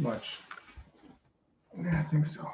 much. Yeah, I think so.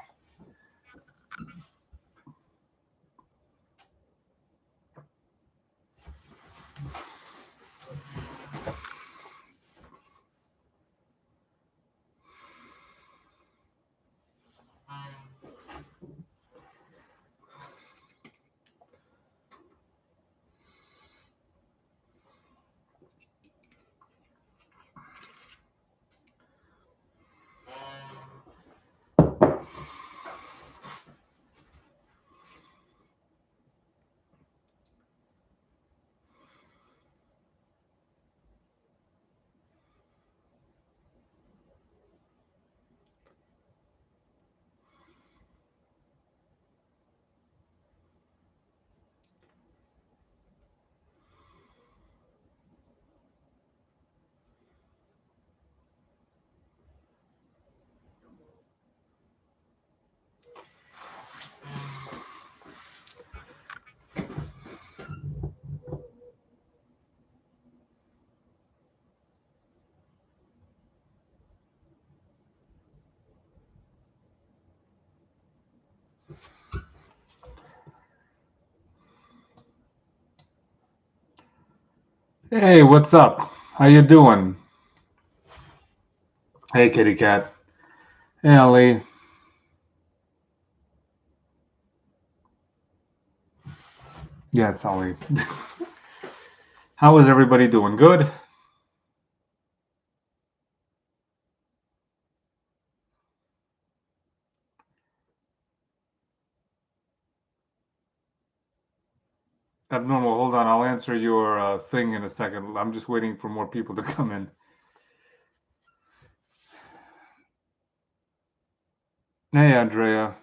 Hey, what's up? How you doing? Hey, kitty cat. Hey, Ali. Yeah, it's Ali. How is everybody doing? Good? Abnormal, hold on. I'll answer your thing in a second. I'm just waiting for more people to come in. Hey, Andrea.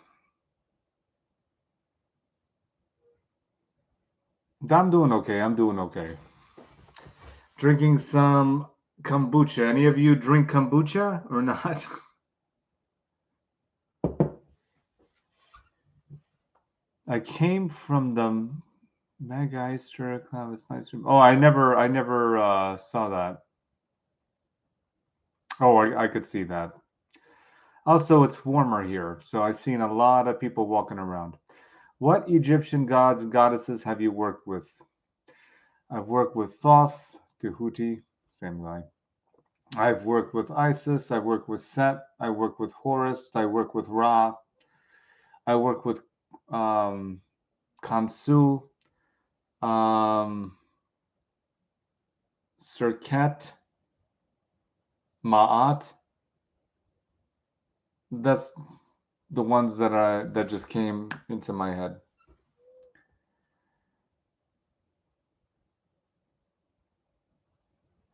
I'm doing okay. I'm doing okay. Drinking some kombucha. Any of you drink kombucha or not? I came from the Megeister Cloud. It's nice. Oh, I never saw that. Oh, I could see that. Also, it's warmer here, so I've seen a lot of people walking around. What Egyptian gods and goddesses have you worked with? I've worked with Thoth, Tehuti, same guy. I've worked with Isis. I've worked with Set. I work with Horus. I work with Ra. I work with Khonsu, Serket, Ma'at. That's the ones that just came into my head.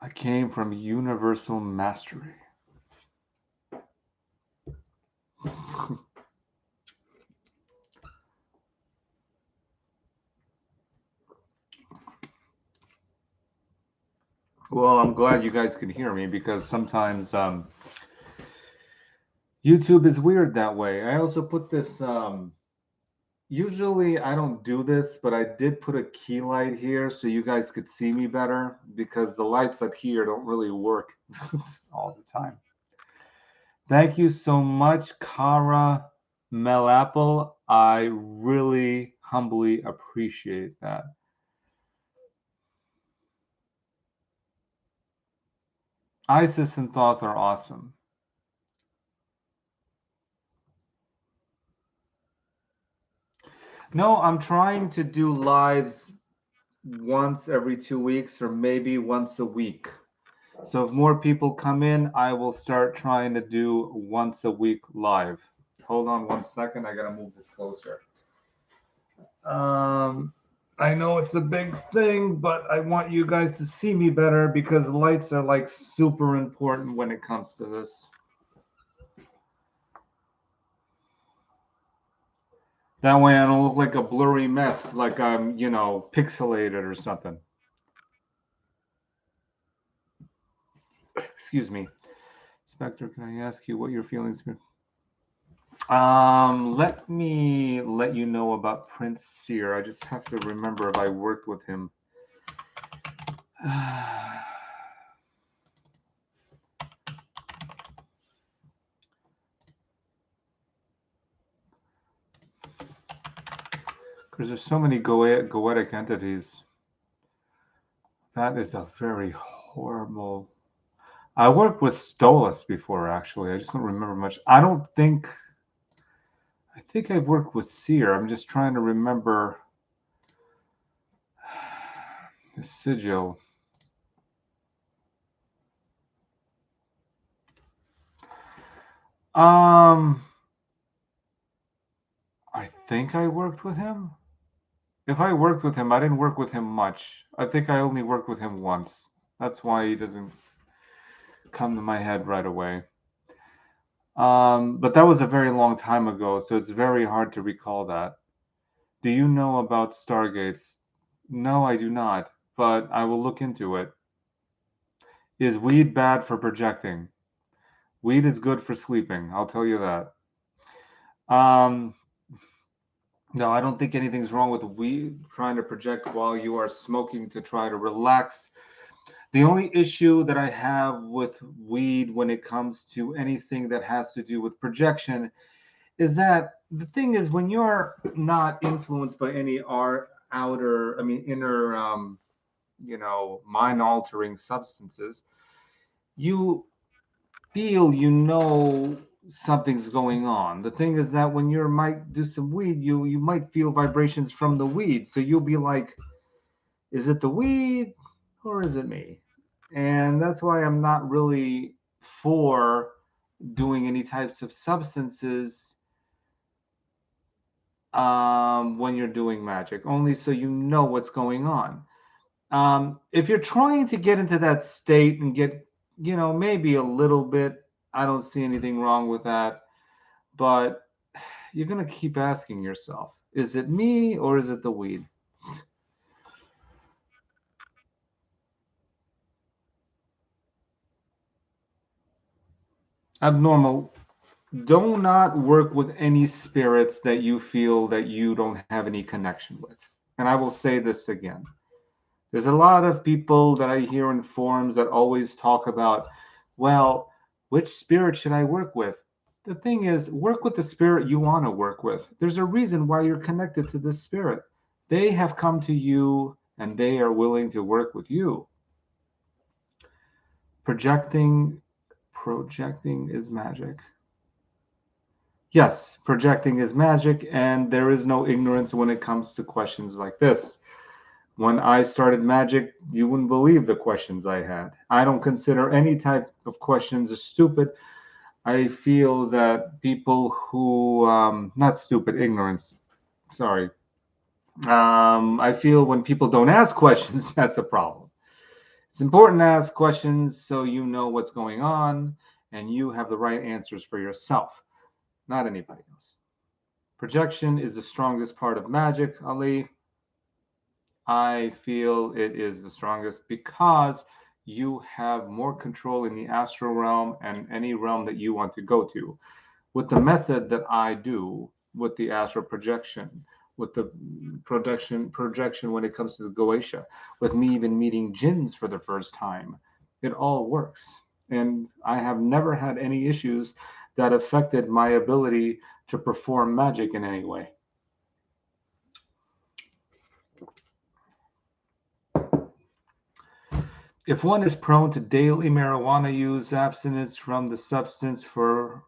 I came from universal mastery. Well, I'm glad you guys can hear me because sometimes YouTube is weird that way. I also put this, usually I don't do this, but I did put a key light here so you guys could see me better because the lights up here don't really work all the time. Thank you so much, Kara Melapple. I really humbly appreciate that. Isis and Thoth are awesome. No, I'm trying to do lives once every 2 weeks or maybe once a week. So if more people come in, I will start trying to do once a week live. Hold on 1 second. I gotta move this closer. I know it's a big thing, but I want you guys to see me better because lights are like super important when it comes to this. That way I don't look like a blurry mess, like I'm, pixelated or something. Excuse me. Spektor, can I ask you what your feelings are? Let me let you know about Prince Seer. I just have to remember if I worked with him. Because there's so many goetic entities. That is a very horrible. I worked with Stolas before, actually. I just don't remember much. I think I've worked with Seer. I'm just trying to remember the sigil. I think I worked with him. If I worked with him, I didn't work with him much. I think I only worked with him once. That's why he doesn't come to my head right away. But that was a very long time ago, so it's very hard to recall that. Do you know about Stargates? No, I do not, but I will look into it. Is weed bad for projecting? Weed is good for sleeping, I'll tell you that. No, I don't think anything's wrong with weed trying to project while you are smoking to try to relax. The only issue that I have with weed when it comes to anything that has to do with projection is that the thing is when you're not influenced by any inner, mind altering substances, you feel something's going on. The thing is that when you might do some weed, you might feel vibrations from the weed. So you'll be like, is it the weed or is it me? And that's why I'm not really for doing any types of substances when you're doing magic, only so you know what's going on. If you're trying to get into that state and get, maybe a little bit, I don't see anything wrong with that. But you're going to keep asking yourself, is it me or is it the weed? Abnormal. Do not work with any spirits that you feel that you don't have any connection with. And I will say this again. There's a lot of people that I hear in forums that always talk about, well, which spirit should I work with? The thing is, work with the spirit you want to work with. There's a reason why you're connected to this spirit. They have come to you and they are willing to work with you. Projecting is magic. Yes, projecting is magic, and there is no ignorance when it comes to questions like this. When I started magic, you wouldn't believe the questions I had. I don't consider any type of questions as stupid. I feel that people who, not stupid, ignorance, sorry. I feel when people don't ask questions, that's a problem. It's important to ask questions so you know what's going on and you have the right answers for yourself, not anybody else. Projection is the strongest part of magic, Ali. I feel it is the strongest because you have more control in the astral realm and any realm that you want to go to. With the method that I do with the astral projection, with the projection when it comes to the Goetia, with me even meeting jinns for the first time, it all works. And I have never had any issues that affected my ability to perform magic in any way. If one is prone to daily marijuana use, abstinence from the substance for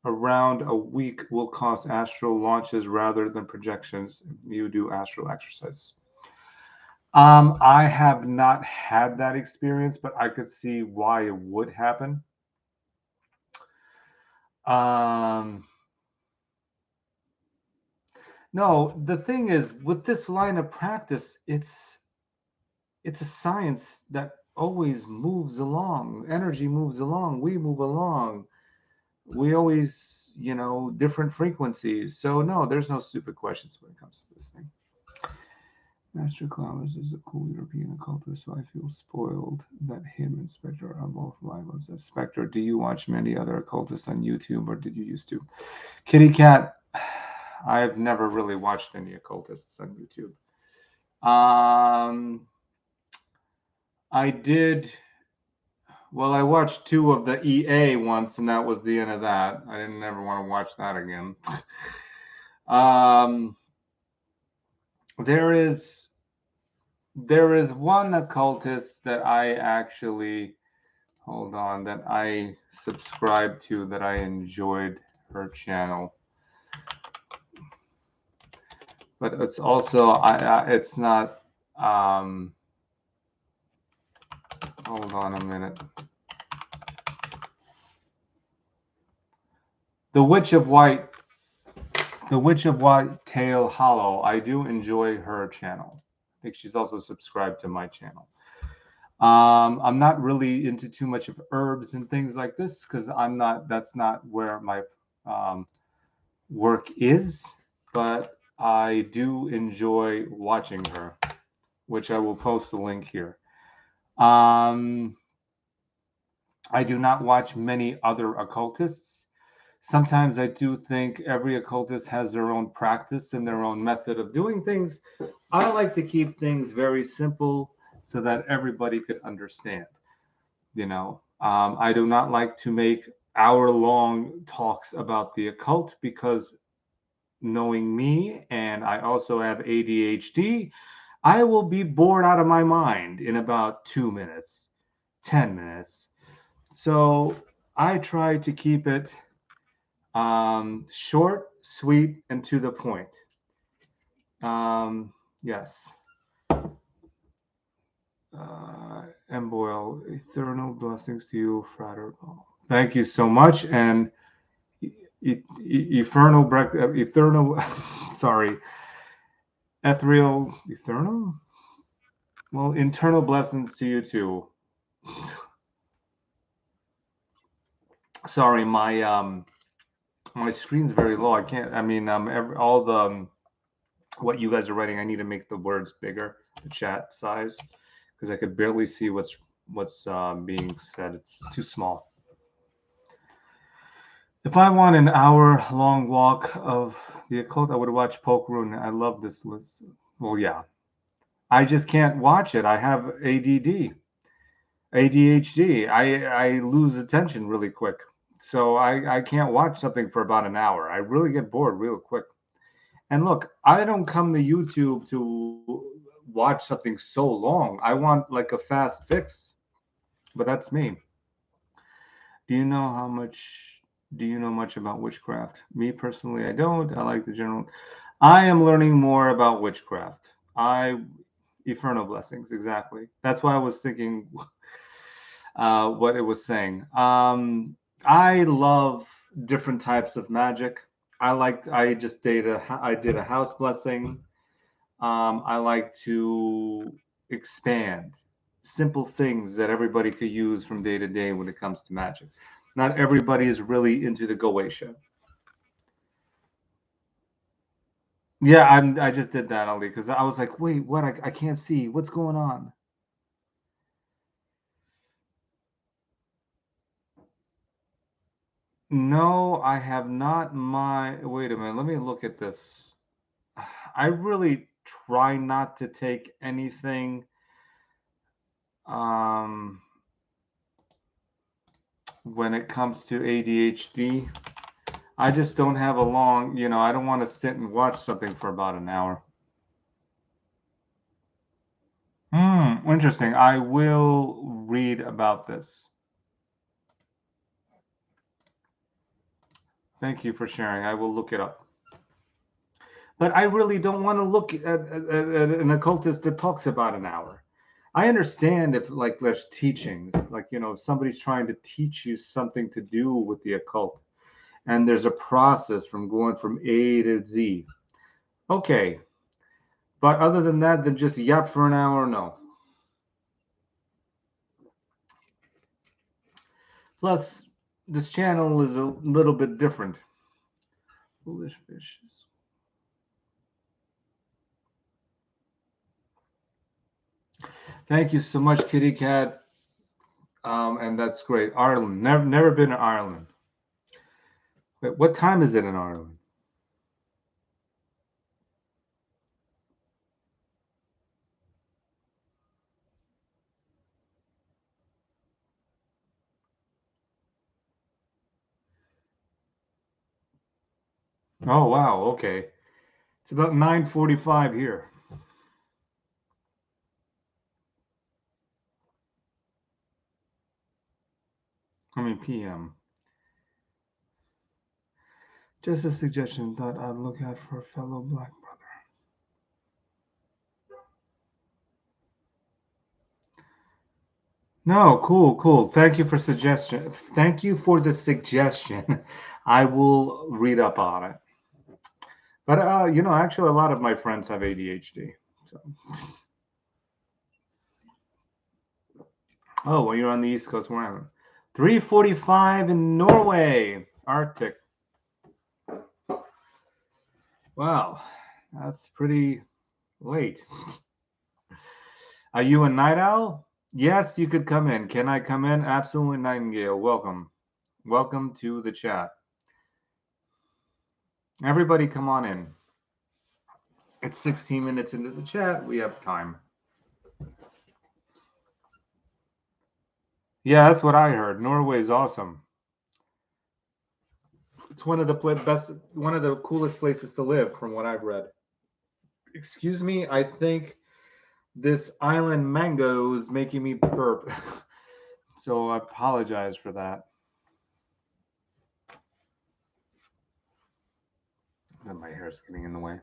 around a week will cause astral launches rather than projections. You do astral exercises. I have not had that experience, but I could see why it would happen. No, the thing is, with this line of practice, it's a science that always moves along. Energy moves along. We move along. We always, different frequencies. So no, there's no stupid questions when it comes to this thing. Master Clowners is a cool European occultist, so I feel spoiled that him and Spektor are both rivals. As Spektor, do you watch many other occultists on YouTube, or did you used to? Kitty Cat, I've never really watched any occultists on YouTube. I did. Well, I watched 2 of the EA once, and that was the end of that. I didn't ever want to watch that again. There is one occultist that I actually, hold on, that I subscribed to, that I enjoyed her channel. But it's also it's not hold on a minute. The Witch of White Tail Hollow. I do enjoy her channel. I think she's also subscribed to my channel. I'm not really into too much of herbs and things like this because that's not where my work is, but I do enjoy watching her, which I will post a link here. I do not watch many other occultists. Sometimes I do think every occultist has their own practice and their own method of doing things. I like to keep things very simple so that everybody could understand. I do not like to make hour-long talks about the occult because, knowing me, and I also have ADHD, I will be bored out of my mind in about 2 minutes, 10 minutes. So I try to keep it short, sweet, and to the point. Yes. Emboil, eternal blessings to you, Frater. Thank you so much. And eternal, sorry, ethereal, eternal? Well, internal blessings to you too. Sorry, my screen's very low. I can't. I mean, all the what you guys are writing, I need to make the words bigger, the chat size, because I could barely see what's being said. It's too small. If I want an hour-long walk of the occult, I would watch Poke Rune. I love this list. Well, yeah. I just can't watch it. I have ADD, ADHD. I lose attention really quick. So I can't watch something for about an hour. I really get bored real quick. And look, I don't come to YouTube to watch something so long. I want like a fast fix. But that's me. Do you know much about witchcraft? Me personally, I don't. I like the general. I am learning more about witchcraft. Infernal blessings, exactly. That's why I was thinking what it was saying. I love different types of magic. I did a house blessing. I like to expand simple things that everybody could use from day to day when it comes to magic. Not everybody is really into the Goetia. Yeah, I just did that, Ali, because I was like, wait, what? I can't see. What's going on? No, I have not. Wait a minute. Let me look at this. I really try not to take anything when it comes to ADHD. I just don't have a long, I don't want to sit and watch something for about an hour. Interesting. I will read about this. Thank you for sharing. I will look it up. But I really don't want to look at an occultist that talks about an hour. I understand if, like, there's teachings, like, if somebody's trying to teach you something to do with the occult, and there's a process from going from A to Z. Okay. But other than that, then just yap for an hour, no. Plus, this channel is a little bit different. Foolish fishes. Thank you so much, Kitty Cat. And that's great. Ireland. Never been to Ireland. Wait, what time is it in Ireland? Oh wow, okay. It's about 9:45 here. PM. Just a suggestion that I'd look out for a fellow black brother. No, cool. Thank you for suggestion. Thank you for the suggestion. I will read up on it. But actually, a lot of my friends have ADHD. So, oh, well, you're on the East Coast. Where am I? 3:45 in Norway, Arctic. Wow, that's pretty late. Are you a night owl? Yes, you could come in. Can I come in? Absolutely, Nightingale. Welcome. Welcome to the chat. Everybody come on in. It's 16 minutes into the chat. We have time. Yeah, that's what I heard. Norway's awesome. It's one of the coolest places to live from what I've read. Excuse me, I think this island mango is making me burp. So I apologize for that. And my hair's getting in the way.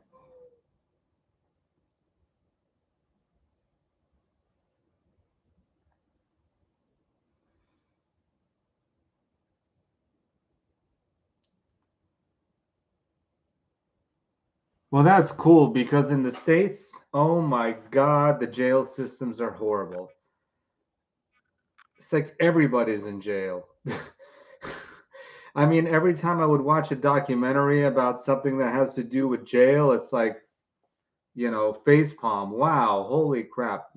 Well, that's cool because in the States, oh my God, the jail systems are horrible. It's like everybody's in jail. I mean, every time I would watch a documentary about something that has to do with jail, it's like, facepalm. Wow, holy crap,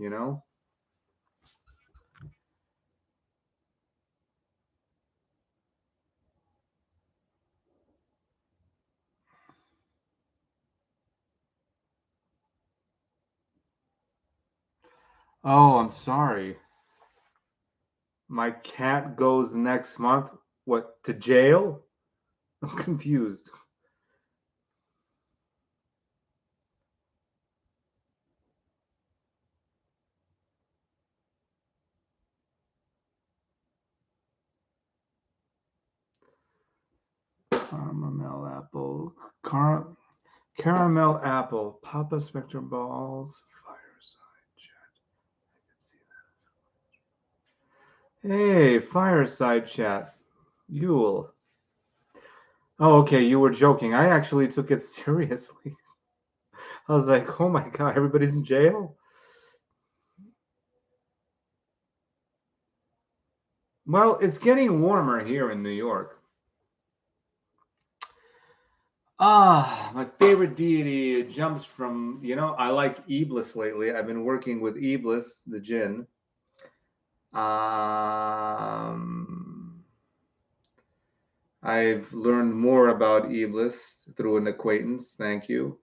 Oh, I'm sorry. My cat goes next month. What, to jail? I'm confused. Caramel apple. Caramel apple. Papa Spektor Baal's fireside chat. I can see that. Hey, fireside chat. Yule. Oh, okay, you were joking. I actually took it seriously. I was like, oh my God, everybody's in jail? Well, it's getting warmer here in New York. My favorite deity jumps from, I like Iblis lately. I've been working with Iblis, the jinn. I've learned more about Iblis through an acquaintance. Thank you.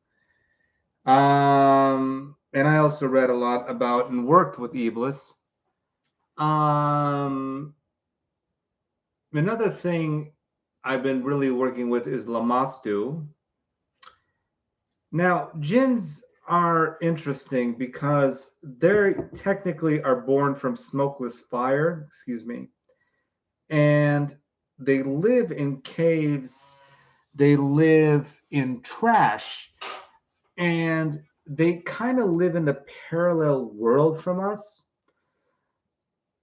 And I also read a lot about and worked with Iblis. Another thing I've been really working with is Lamastu. Now, jinns are interesting because they technically are born from smokeless fire, and they live in caves, they live in trash, and they kind of live in the parallel world from us.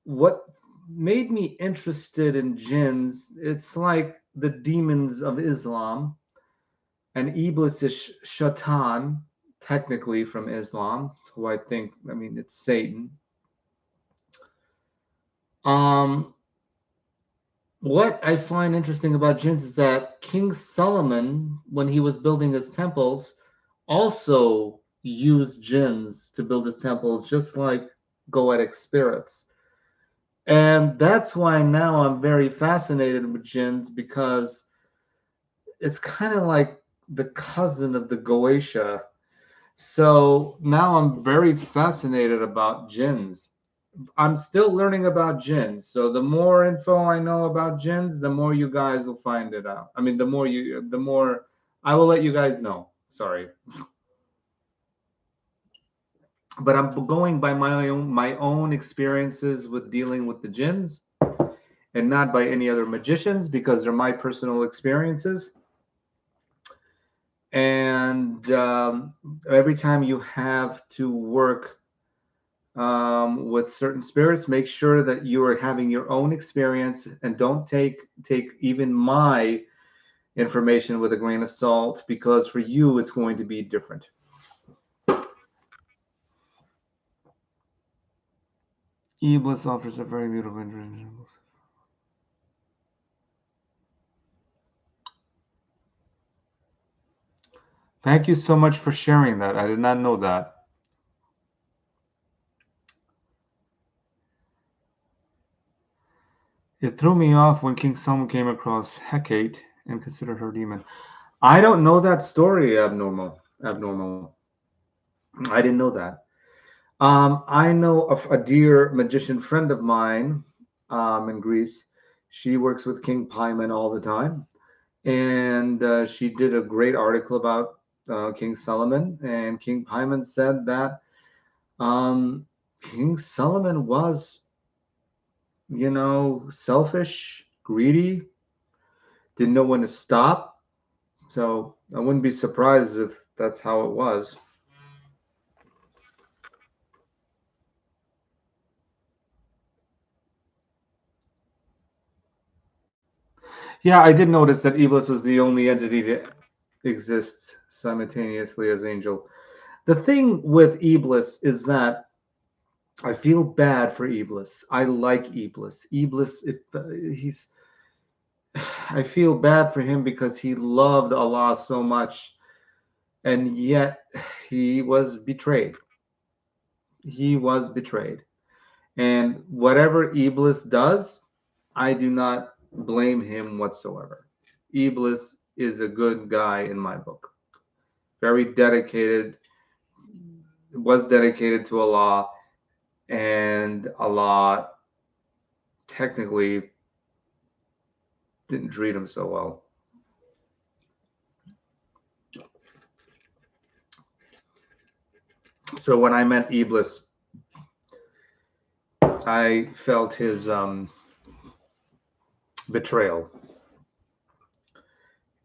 What made me interested in jinns, it's like the demons of Islam, and Iblis is Shaitan, technically from Islam, who I mean, it's Satan. What I find interesting about jinns is that King Solomon, when he was building his temples, also used jinns to build his temples, just like goetic spirits. And that's why now I'm very fascinated with jinns, because it's kind of like the cousin of the Goetia. So now I'm very fascinated about jinns. I'm still learning about jinns. So the more info I know about jinns, the more you guys will find it out. I mean, the more I will let you guys know. Sorry. But I'm going by my own experiences with dealing with the jinns. and not by any other magicians, because they're my personal experiences. And every time you have to work with certain spirits, make sure that you are having your own experience, and don't take even my information with a grain of salt, because for you it's going to be different. Iblis offers a very beautiful interest. Thank you so much for sharing that. I did not know that. It threw me off when King Solomon came across Hecate and considered her demon. I don't know that story, abnormal. I didn't know that. I know of a dear magician friend of mine in Greece. She works with King Paimon all the time. And she did a great article about King Solomon. And King Paimon said that King Solomon was, selfish, greedy, didn't know when to stop. So I wouldn't be surprised if that's how it was. Yeah, I did notice that Iblis was the only entity that exists simultaneously as angel. The thing with Iblis is that I feel bad for Iblis. I like Iblis. Iblis, he's, I feel bad for him because he loved Allah so much, and yet he was betrayed. He was betrayed. And whatever Iblis does, I do not blame him whatsoever. Iblis is a good guy in my book. Very dedicated, was dedicated to Allah, and Allah technically didn't treat him so well. So when I met Iblis, I felt his betrayal.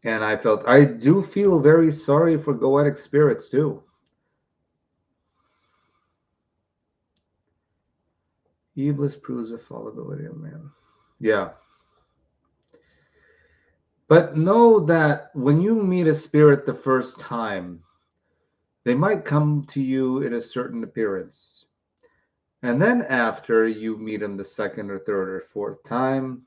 And I do feel very sorry for Goetic spirits too. Iblis proves the fallibility of man. Yeah. But know that when you meet a spirit the first time, they might come to you in a certain appearance. And then after you meet him the second or third or fourth time,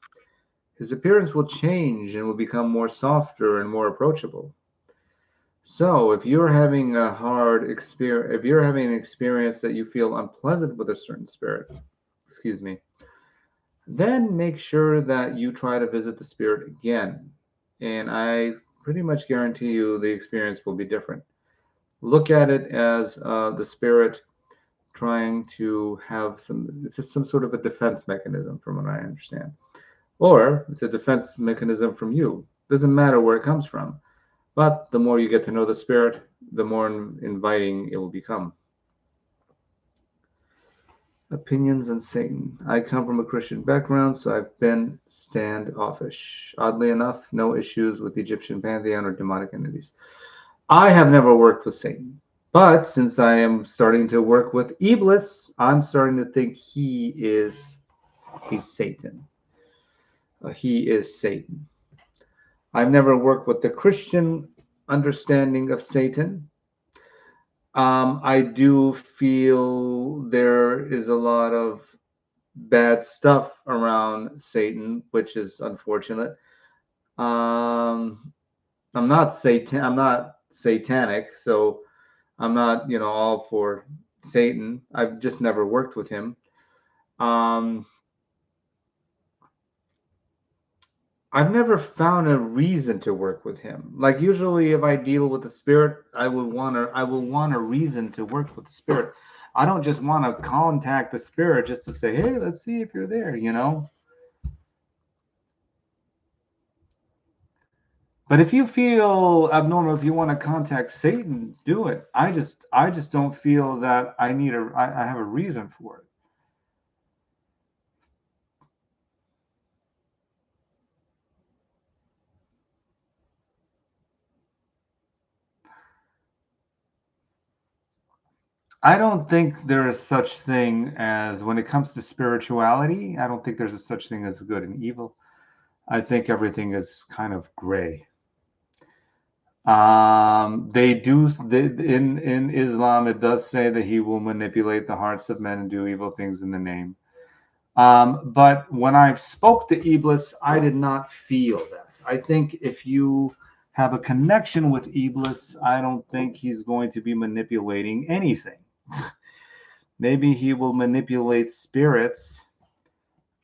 his appearance will change and will become more softer and more approachable. So if you're having a hard experience, if you're having an experience that you feel unpleasant with a certain spirit, excuse me, then make sure that you try to visit the spirit again. And I pretty much guarantee you the experience will be different. Look at it as the spirit trying to have it's just some sort of a defense mechanism, from what I understand. Or it's a defense mechanism from you. Doesn't matter where it comes from. But the more you get to know the spirit, the more inviting it will become. Opinions on Satan. I come from a Christian background, so I've been standoffish. Oddly enough, no issues with the Egyptian pantheon or demonic entities. I have never worked with Satan. But since I am starting to work with Iblis, I'm starting to think he's Satan. He is Satan. I've never worked with the Christian understanding of Satan. I do feel there is a lot of bad stuff around Satan, which is unfortunate. I'm not satanic, so I'm not, all for Satan. I've just never worked with him. I've never found a reason to work with him. Like usually if I deal with the spirit, I will want a reason to work with the spirit. I don't just want to contact the spirit just to say, "Hey, let's see if you're there." But if you feel abnormal, if you want to contact Satan, do it. I just don't feel that I have a reason for it. I don't think there is such thing as, when it comes to spirituality, I don't think there's a such thing as good and evil. I think everything is kind of gray. In Islam, it does say that he will manipulate the hearts of men and do evil things in the name. But when I spoke to Iblis, I did not feel that. I think if you have a connection with Iblis, I don't think he's going to be manipulating anything. Maybe he will manipulate spirits.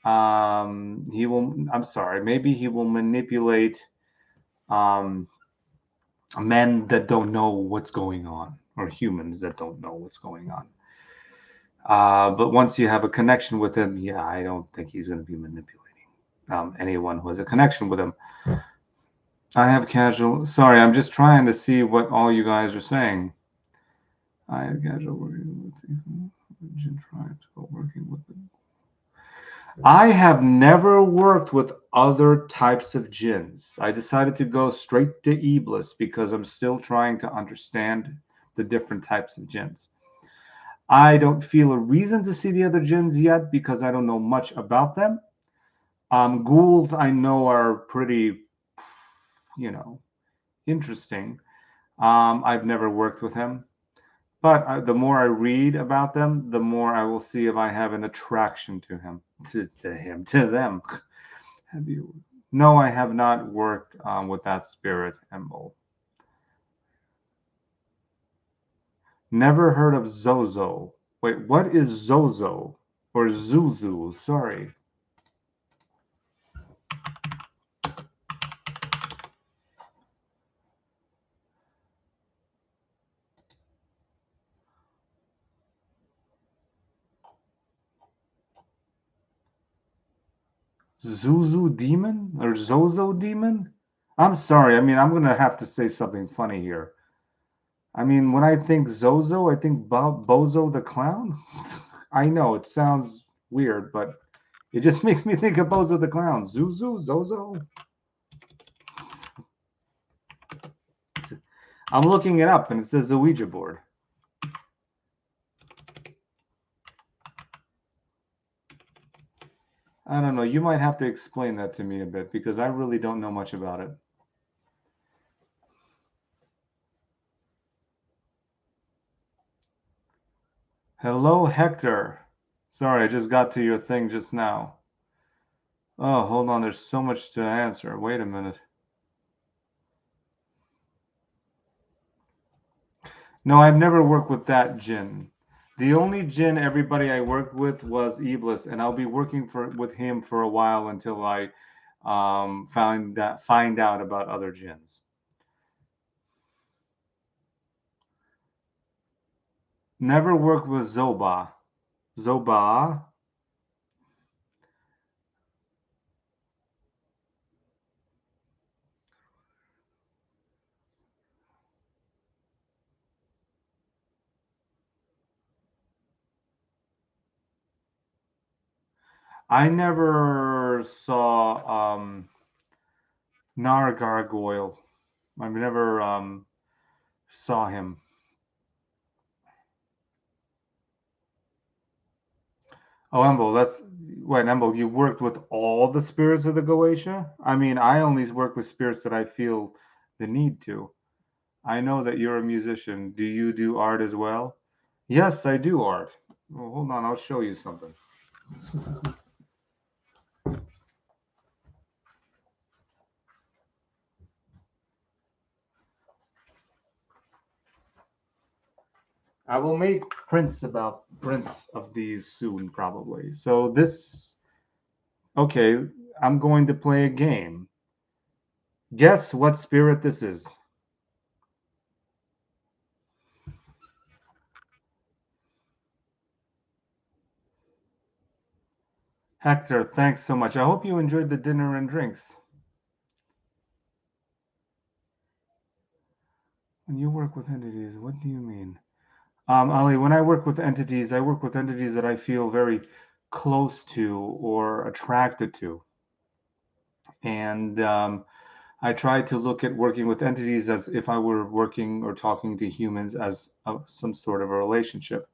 I'm sorry, maybe he will manipulate um, men that don't know what's going on, or humans that don't know what's going on. But once you have a connection with him, yeah, I don't think he's going to be manipulating anyone who has a connection with him. I have casual. Sorry, I'm just trying to see what all you guys are saying. I have casual working with the tribes, but working with them. I have never worked with other types of jinns. I decided to go straight to Iblis because I'm still trying to understand the different types of jinns. I don't feel a reason to see the other jinns yet because I don't know much about them. Ghouls I know are pretty, interesting. I've never worked with him, but the more I read about them, the more I will see if I have an attraction to him, to them. Have you? No, I have not worked with that spirit, Emble. Never heard of Zozo. Wait, what is Zozo? Or Zuzu? Sorry. Zuzu demon or Zozo demon? I'm sorry. I mean, I'm gonna have to say something funny here. I mean, when I think Zozo, I think Bozo the clown. I know it sounds weird, but it just makes me think of Bozo the clown. Zuzu, Zozo. I'm looking it up, and it says a Ouija board. I don't know. You might have to explain that to me a bit because I really don't know much about it. Hello, Hector. Sorry, I just got to your thing just now. Oh, hold on. There's so much to answer. Wait a minute. No, I've never worked with that jinn. The only jinn everybody I worked with was Iblis, and I'll be working with him for a while until I find out about other jinns. Never worked with Zoba. Zoba? I never saw Nar Gargoyle. I never saw him. Oh, Emble, Emble, you worked with all the spirits of the Goetia? I mean, I only work with spirits that I feel the need to. I know that you're a musician. Do you do art as well? Yes, I do art. Well, hold on, I'll show you something. I will make prints of these soon, probably. So okay, I'm going to play a game. Guess what spirit this is? Hector, thanks so much. I hope you enjoyed the dinner and drinks. When you work with entities, what do you mean? Ali, when I work with entities, I work with entities that I feel very close to or attracted to. And I try to look at working with entities as if I were working or talking to humans as some sort of a relationship.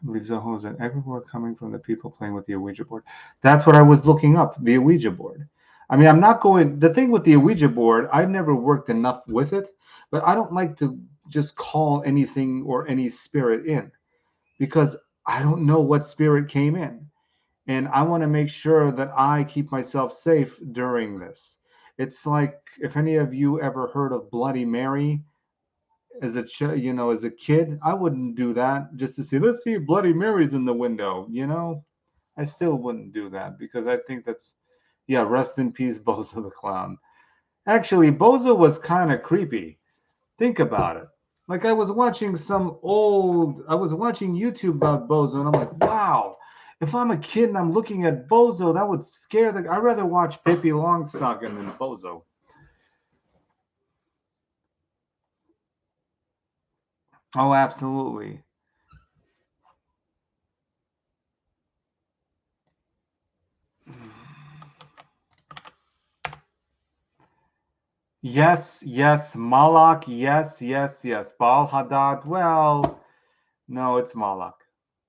I believe Zoho is an everywhere coming from the people playing with the Ouija board. That's what I was looking up, the Ouija board. I mean, I'm not going, the thing with the Ouija board, I've never worked enough with it, but I don't like to just call anything or any spirit in because I don't know what spirit came in. And I want to make sure that I keep myself safe during this. It's like if any of you ever heard of Bloody Mary as as a kid, I wouldn't do that just to see, let's see if Bloody Mary's in the window. I still wouldn't do that because I think that's, yeah, rest in peace, Bozo the Clown. Actually, Bozo was kind of creepy. Think about it. Like I was watching YouTube about Bozo, and I'm like, wow, if I'm a kid and I'm looking at Bozo, that would scare I'd rather watch Pippi Longstocking than Bozo. Oh, absolutely. Yes, yes, Malak, yes, yes, yes. Baal Hadad, well, no, it's Malak.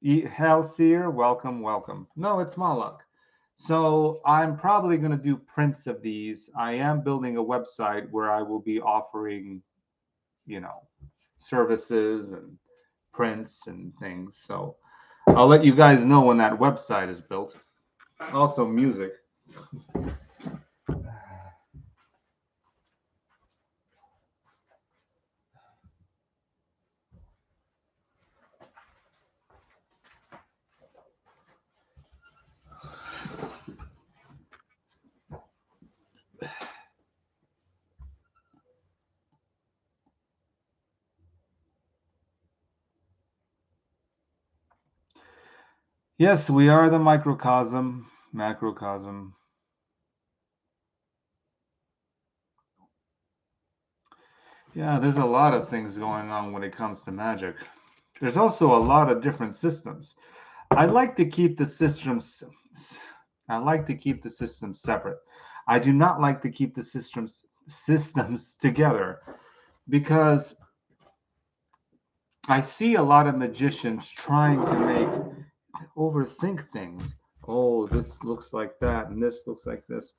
Hellseer, welcome, welcome. No, it's Malak. So I'm probably going to do prints of these. I am building a website where I will be offering, you know, services and prints and things. So I'll let you guys know when that website is built. Also, music. Yes, we are the microcosm, macrocosm. Yeah, there's a lot of things going on when it comes to magic. There's also a lot of different systems. I like to keep the systems I like to keep the systems separate. I do not like to keep the systems together because I see a lot of magicians trying to overthink things. Oh, this looks like that and this looks like this.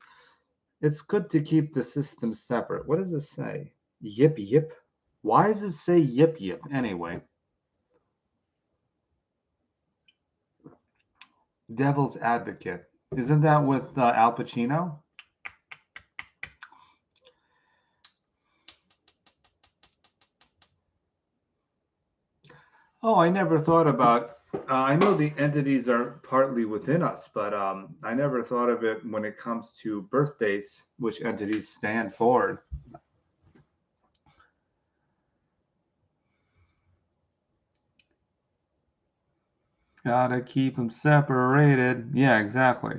It's good to keep the systems separate. What does it say? Yip yip. Why does it say yip yip anyway? Devil's Advocate. Isn't that with Al Pacino? Oh, I never thought about. I know the entities are partly within us, but I never thought of it when it comes to birth dates, which entities stand for. Gotta keep them separated. Yeah, exactly.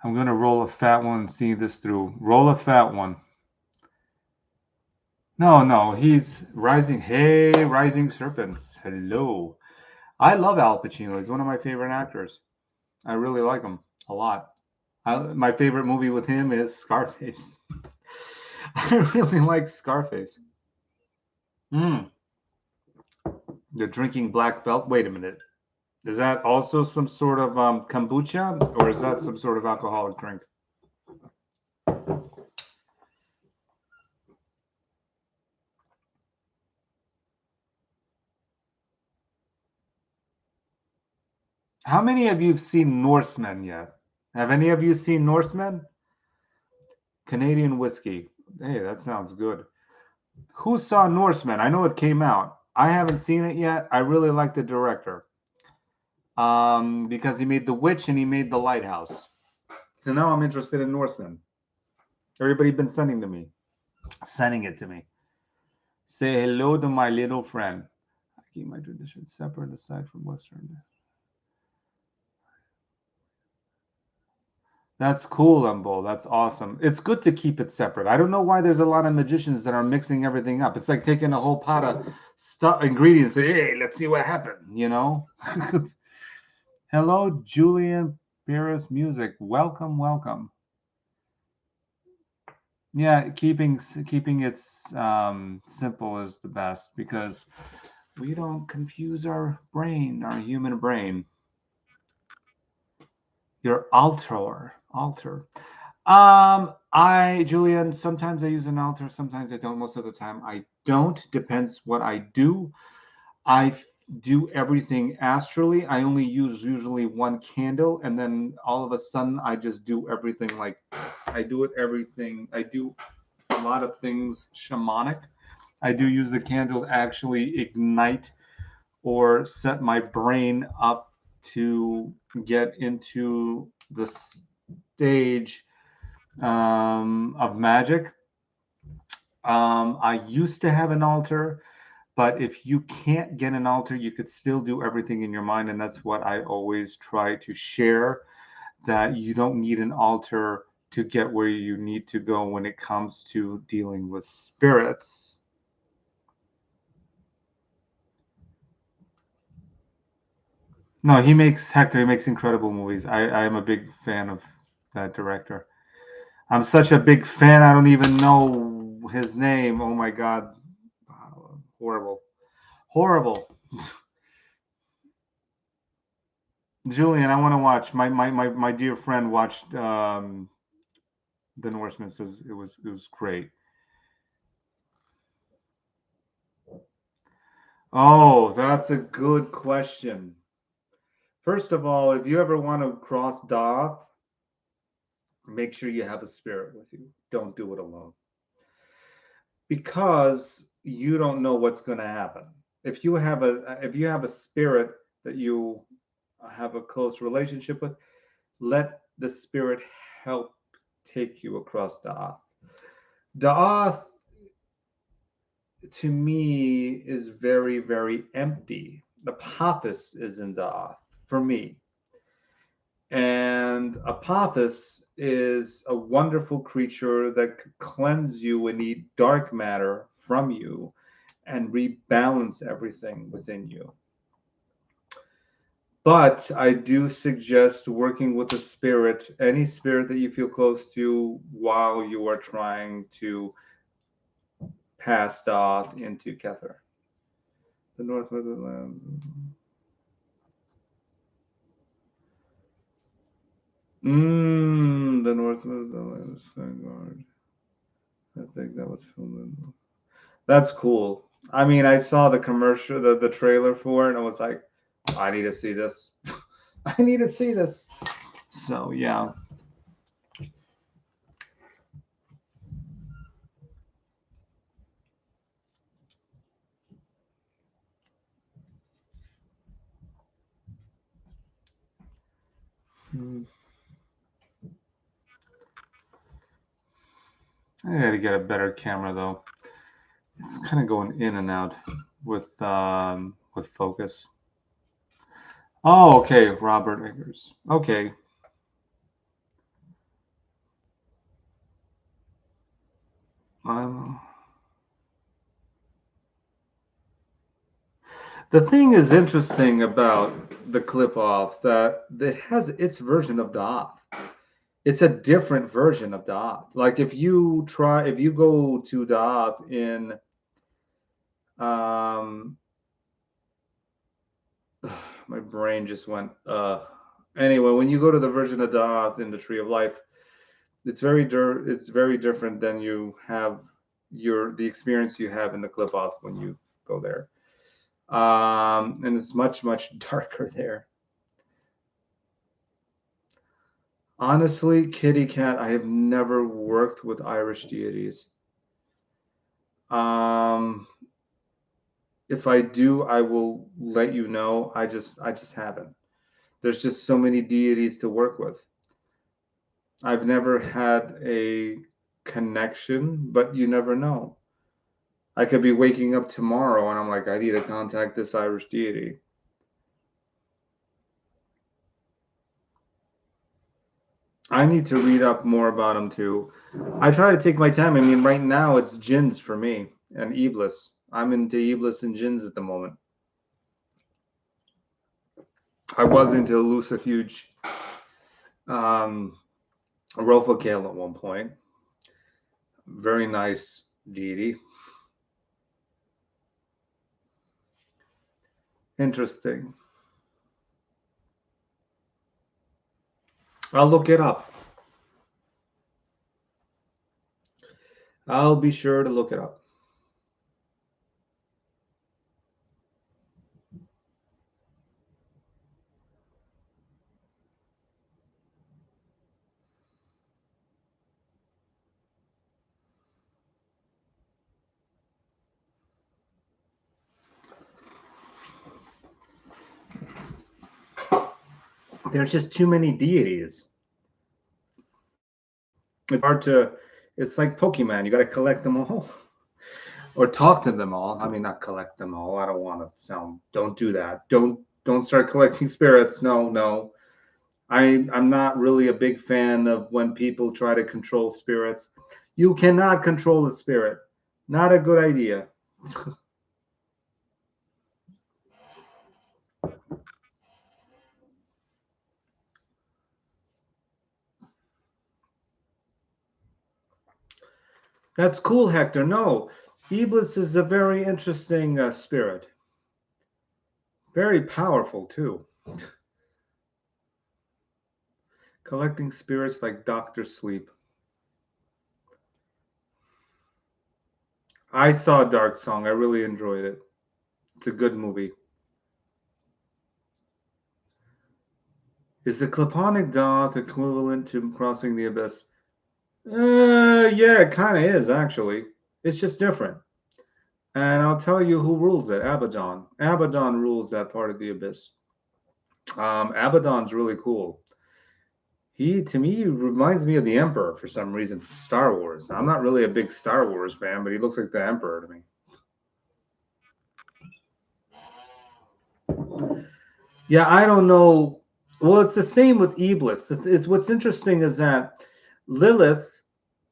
I'm gonna roll a fat one and see this through. Roll a fat one. No, no, he's rising. Hey, rising serpents. Hello. I love Al Pacino. He's one of my favorite actors. I really like him a lot. My favorite movie with him is Scarface. I really like Scarface. Mm, the drinking black belt. Wait a minute. Is that also some sort of kombucha, or is that some sort of alcoholic drink? How many of you have seen Norsemen yet? Have any of you seen Norsemen? Canadian whiskey. Hey, that sounds good. Who saw Norsemen? I know it came out. I haven't seen it yet. I really like the director because he made The Witch and he made The Lighthouse. So now I'm interested in Norsemen. Everybody been sending it to me. Say hello to my little friend. I keep my tradition separate aside from Western. That's cool, Umbo. That's awesome. It's good to keep it separate. I don't know why there's a lot of magicians that are mixing everything up. It's like taking a whole pot of stuff, ingredients. Say, hey, let's see what happened. Hello, Julian Paris Music. Welcome, welcome. Yeah, keeping it simple is the best, because we don't confuse our human brain. Your altar. Julian, sometimes I use an altar, sometimes I don't. Most of the time I don't. Depends what I do. I do everything astrally. I only use usually one candle, and then all of a sudden I just do everything like this. I do a lot of things shamanic. I do use the candle to actually ignite or set my brain up to get into the stage of magic. I used to have an altar, but if you can't get an altar, you could still do everything in your mind. And that's what I always try to share, that you don't need an altar to get where you need to go when it comes to dealing with spirits. No, he makes incredible movies. I am a big fan of that director. I'm such a big fan, I don't even know his name. Oh my God. Horrible. Horrible. Julian, I want to watch. My dear friend watched The Norseman, says it was great. Oh, that's a good question. First of all, if you ever want to cross Doth, make sure you have a spirit with you. Don't do it alone, because you don't know what's going to happen. If you have a spirit that you have a close relationship with, let the spirit help take you across Da'ath. Da'ath, to me, is very, very empty. The Apophis is in Da'ath for me. And Apophis is a wonderful creature that could cleanse you and eat dark matter from you and rebalance everything within you. But I do suggest working with a spirit, any spirit that you feel close to, while you are trying to pass off into Kether. The North of the Land. The North of the Land of Skyguard. I think that was filmed in. That's cool. I mean, I saw the commercial, the trailer for it, and I was like, I need to see this. I need to see this. So, yeah. I gotta get a better camera though. It's kind of going in and out with focus. Oh, okay, Robert Eggers. Okay. Um, the thing is interesting about the clip off that it has its version of Da'ath. It's a different version of Da'ath. Like if you go to Da'ath in my brain just went anyway, when you go to the version of Da'ath in the Tree of Life, it's very different than you have the experience you have in the clip off when you go there. And it's much, much darker there. Honestly, Kitty Cat, I have never worked with Irish deities. If I do, I will let you know. I just haven't. There's just so many deities to work with. I've never had a connection, but you never know. I could be waking up tomorrow and I'm like, I need to contact this Irish deity. I need to read up more about them too. I try to take my time. I mean, right now it's jinns for me and Iblis. I'm into Iblis and jinns at the moment. I was into Lucifuge, Rofocale at one point. Very nice deity. Interesting. I'll look it up. I'll be sure to look it up. There's just too many deities. It's hard to, it's like Pokemon. You got to collect them all or talk to them all. I mean, not collect them all. I don't want to sound, don't do that. Don't start collecting spirits. No, no. I'm not really a big fan of when people try to control spirits. You cannot control a spirit. Not a good idea. That's cool, Hector. No, Iblis is a very interesting spirit. Very powerful, too. Collecting spirits like Dr. Sleep. I saw Dark Song. I really enjoyed it. It's a good movie. Is the Kleponic Doth equivalent to crossing the abyss? Yeah, it kind of is, actually. It's just different. And I'll tell you who rules it. Abaddon. Abaddon rules that part of the abyss. Abaddon's really cool. He, to me, reminds me of the Emperor for some reason from Star Wars. I'm not really a big Star Wars fan, but he looks like the Emperor to me. Yeah, I don't know. Well, it's the same with Iblis. It's what's interesting is that Lilith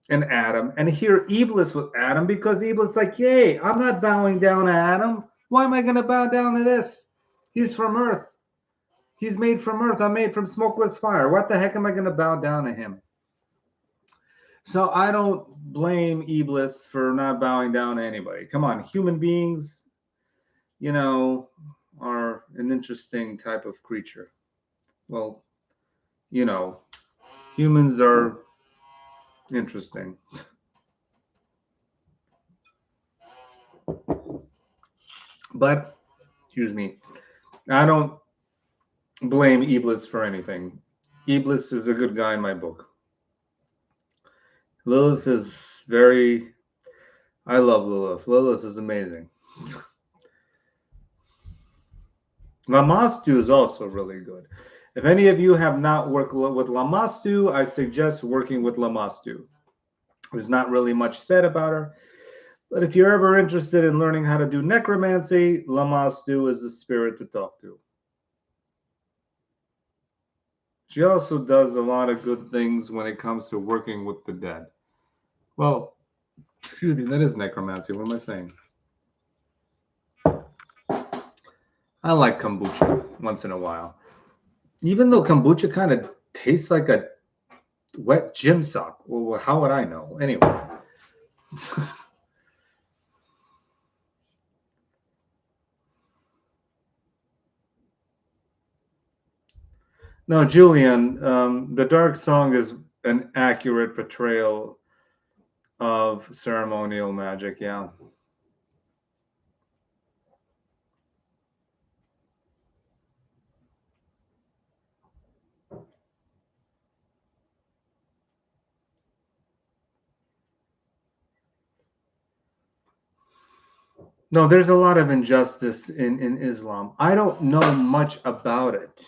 and Adam, and here Iblis with Adam, because Iblis like, yay, I'm not bowing down to Adam. Why am I going to bow down to this? He's from Earth. He's made from Earth. I'm made from smokeless fire. What the heck am I going to bow down to him? So I don't blame Iblis for not bowing down to anybody. Come on, human beings, you know, are an interesting type of creature. Well, you know, humans are interesting. But, excuse me, I don't blame Iblis for anything. Iblis is a good guy in my book. Lilith is very, I love Lilith. Lilith is amazing. Lamastu is also really good. If any of you have not worked with Lamastu, I suggest working with Lamastu. There's not really much said about her, but if you're ever interested in learning how to do necromancy, Lamastu is the spirit to talk to. She also does a lot of good things when it comes to working with the dead. Well, excuse me, that is necromancy. What am I saying? I like kombucha once in a while. Even though kombucha kind of tastes like a wet gym sock. Well, how would I know? Anyway. No, Julian, the Dark Song is an accurate portrayal of ceremonial magic, yeah. No, there's a lot of injustice in Islam. I don't know much about it.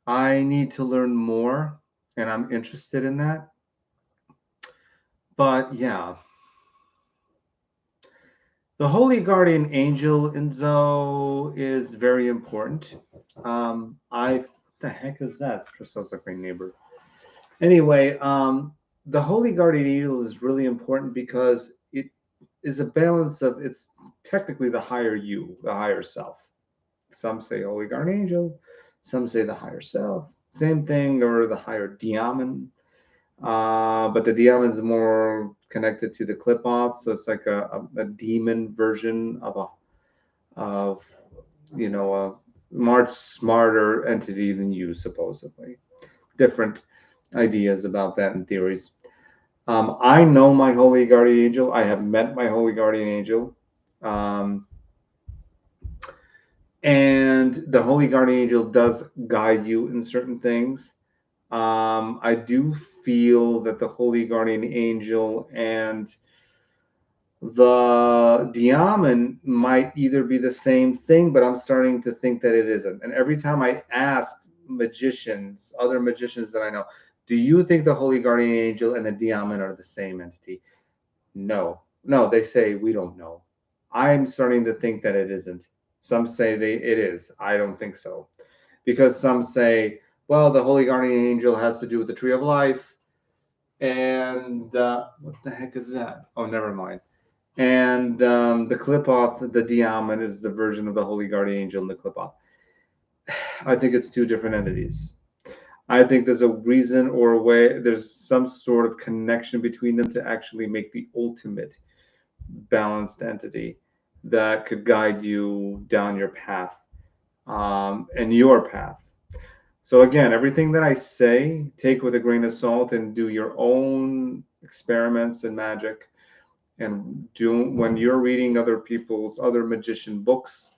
I need to learn more, and I'm interested in that. But yeah. The Holy Guardian Angel in Zoe is very important. What the heck is that? It sounds like my neighbor. Anyway, the Holy Guardian Angel is really important because it is a balance of, it's technically the higher you, the higher self. Some say Holy Guardian Angel, some say the higher self. Same thing, or the higher Diamond. But the Diamond's more connected to the clip-off, so it's like a demon version of a much smarter entity than you, supposedly. Different ideas about that and theories. I know my holy guardian angel. I have met my holy guardian angel. And the holy guardian angel does guide you in certain things. I do feel that the holy guardian angel and the diamond might either be the same thing, but I'm starting to think that it isn't. And every time I ask magicians, other magicians that I know, do you think the holy guardian angel and the diamond are the same entity? No, they say we don't know. I'm starting to think that it isn't. Some say it is. I don't think so, because some say, well, the holy guardian angel has to do with the tree of life, and what the heck is that? Oh, never mind. And the clip off, the diamond, is the version of the holy guardian angel in the clip off. I think it's two different entities. I think there's a reason or a way, there's some sort of connection between them to actually make the ultimate balanced entity that could guide you down your path, and your path. So again, everything that I say, take with a grain of salt and do your own experiments and magic. And when you're reading other magician books,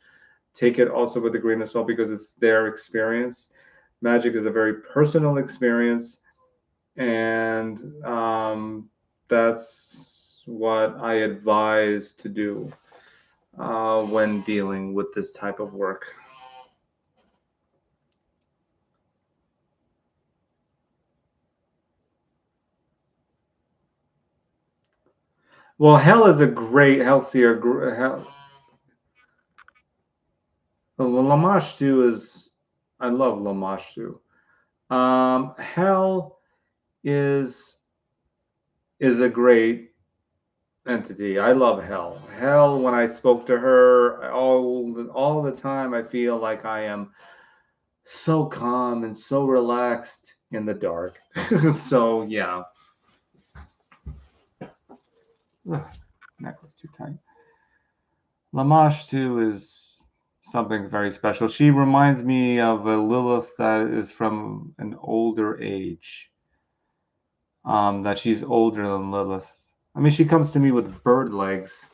take it also with a grain of salt, because it's their experience. Magic is a very personal experience, and that's what I advise to do when dealing with this type of work. Well, hell is a great Hellseer. Lamashtu is, I love Lamashtu. Hell is a great entity. I love Hell. Hell, when I spoke to her all the time, I feel like I am so calm and so relaxed in the dark. So yeah. Ugh, necklace too tight. Lamashtu is something very special. She reminds me of a Lilith that is from an older age. That she's older than Lilith. I mean, she comes to me with bird legs.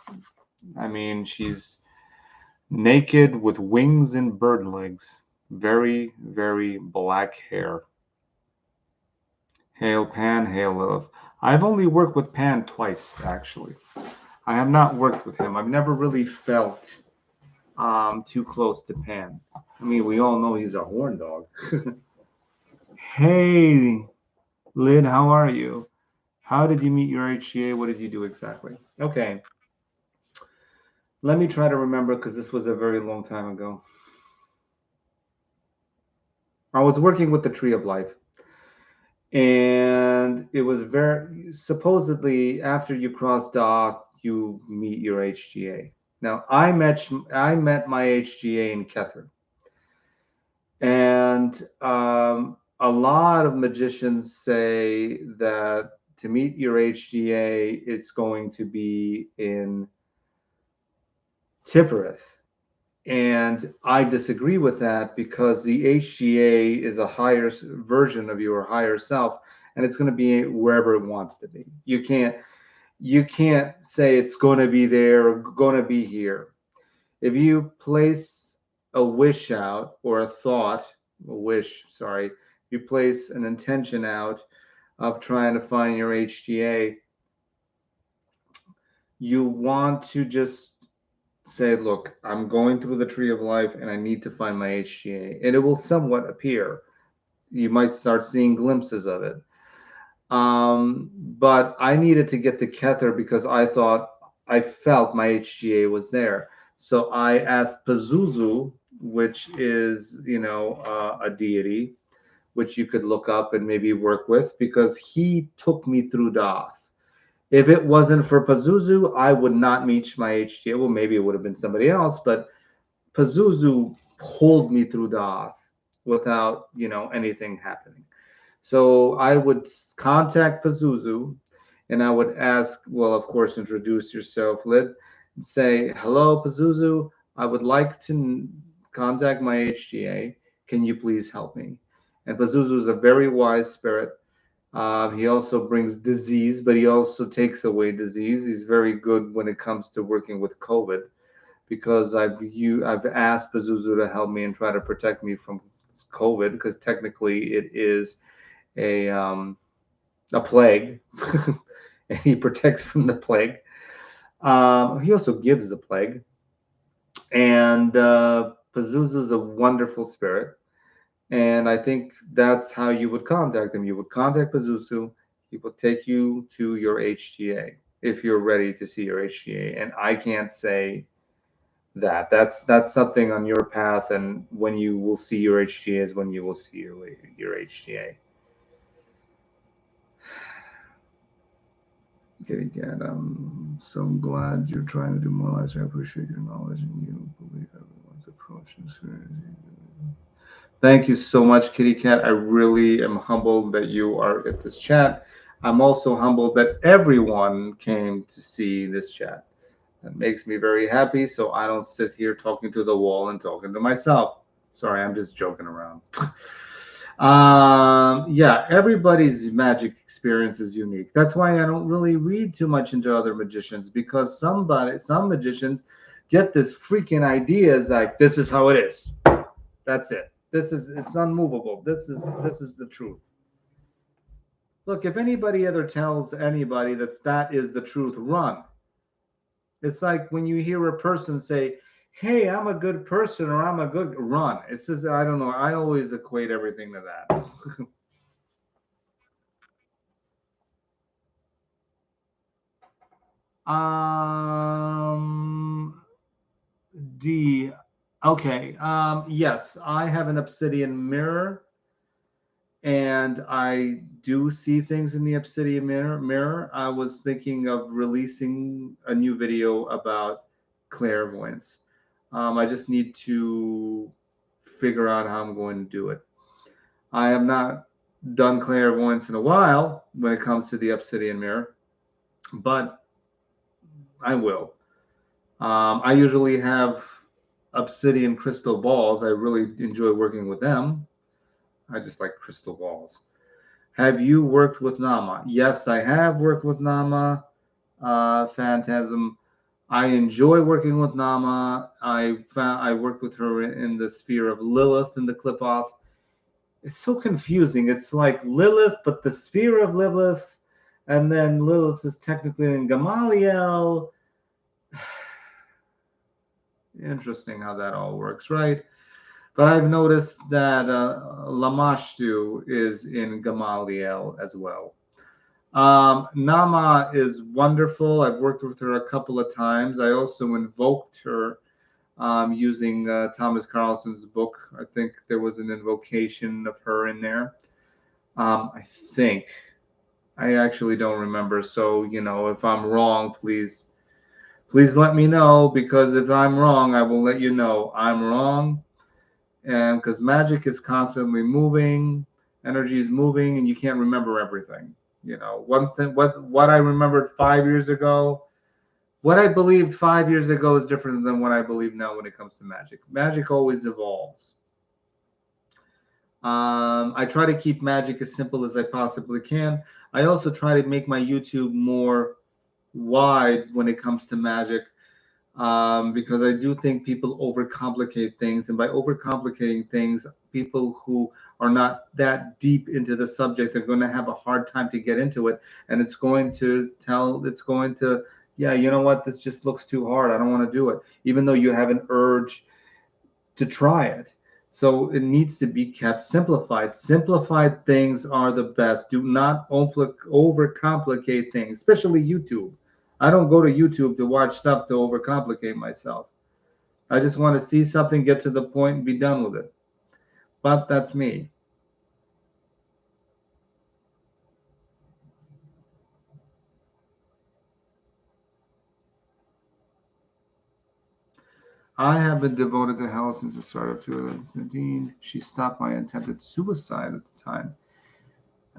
I mean, she's naked with wings and bird legs. Very, very black hair. Hail Pan, hail Lilith. I've only worked with Pan twice, actually. I have not worked with him. I've never really felt too close to Pan. I mean, we all know he's a horn dog. Hey, Lid, how are you? How did you meet your HGA? What did you do exactly? Okay. Let me try to remember, because this was a very long time ago. I was working with the Tree of Life. And it was supposedly after you cross Doth, you meet your HGA. Now, I met my HGA in Gh4. And a lot of magicians say that to meet your HGA, it's going to be in Tippereth. And I disagree with that, because the HGA is a higher version of your higher self, and it's going to be wherever it wants to be. You can't say it's going to be there or going to be here. If you place a wish out, or you place an intention out of trying to find your HGA, you want to just say, look, I'm going through the Tree of Life and I need to find my HGA. And it will somewhat appear. You might start seeing glimpses of it. But I needed to get to Gh4 because I felt my HGA was there. So I asked Pazuzu, which is, a deity, which you could look up and maybe work with, because he took me through Doth. If it wasn't for Pazuzu, I would not meet my HGA. Well, maybe it would have been somebody else, but Pazuzu pulled me through Doth without, anything happening. So I would contact Pazuzu, And I would ask, well, of course, introduce yourself, Lid, and say, hello, Pazuzu. I would like to contact my HGA. Can you please help me? And Pazuzu is a very wise spirit. He also brings disease, but he also takes away disease. He's very good when it comes to working with COVID, because I've asked Pazuzu to help me and try to protect me from COVID, because technically it is a plague, and he protects from the plague. He also gives the plague, and Pazuzu is a wonderful spirit. And I think that's how you would contact him. You would contact Pazuzu. He will take you to your HGA if you're ready to see your HGA. And I can't say that. That's something on your path. And when you will see your HGA is when you will see your HGA. Okay, again, I'm so glad you're trying to do more lives. I appreciate your knowledge, and you believe everyone's approach is fair. Thank you so much, Kitty Cat. I really am humbled that you are at this chat. I'm also humbled that everyone came to see this chat. That makes me very happy, so I don't sit here talking to the wall and talking to myself. Sorry, I'm just joking around. Yeah, everybody's magic experience is unique. That's why I don't really read too much into other magicians, because some magicians get this freaking ideas like, this is how it is. That's it. It's unmovable. This is the truth. Look, if anybody ever tells anybody that is the truth, run. It's like when you hear a person say, hey, I'm a good person, or I'm a good, run. It's just, I don't know. I always equate everything to that. D. Okay. Yes, I have an obsidian mirror, and I do see things in the obsidian mirror. I was thinking of releasing a new video about clairvoyance. I just need to figure out how I'm going to do it. I have not done clairvoyance in a while when it comes to the obsidian mirror, but I will. I usually have obsidian crystal balls. I really enjoy working with them. I just like crystal balls. Have you worked with Nama? Yes, I have worked with Nama. Phantasm. I enjoy working with Nama. I worked with her in the sphere of Lilith in the clip off. It's so confusing. It's like Lilith, but the sphere of Lilith, and then Lilith is technically in Gamaliel. Interesting how that all works, right? But I've noticed that Lamashtu is in Gamaliel as well. Nama is wonderful. I've worked with her a couple of times. I also invoked her using Thomas Carlson's book. I think there was an invocation of her in there. I think. I actually don't remember. So, if I'm wrong, please let me know, because if I'm wrong, I will let you know I'm wrong. And because magic is constantly moving, energy is moving, and you can't remember everything. One thing, what I remembered 5 years ago, what I believed 5 years ago is different than what I believe now when it comes to magic. Magic always evolves. I try to keep magic as simple as I possibly can. I also try to make my YouTube more wide when it comes to magic, because I do think people overcomplicate things. And by overcomplicating things, people who are not that deep into the subject are going to have a hard time to get into it. And it's going to, yeah, you know what, this just looks too hard. I don't want to do it, even though you have an urge to try it. So it needs to be kept simplified. Simplified things are the best. Do not overcomplicate things, especially YouTube. I don't go to YouTube to watch stuff to overcomplicate myself. I just want to see something, get to the point, and be done with it. But that's me. I have been devoted to hell since the start of 2017. She stopped my attempted suicide at the time.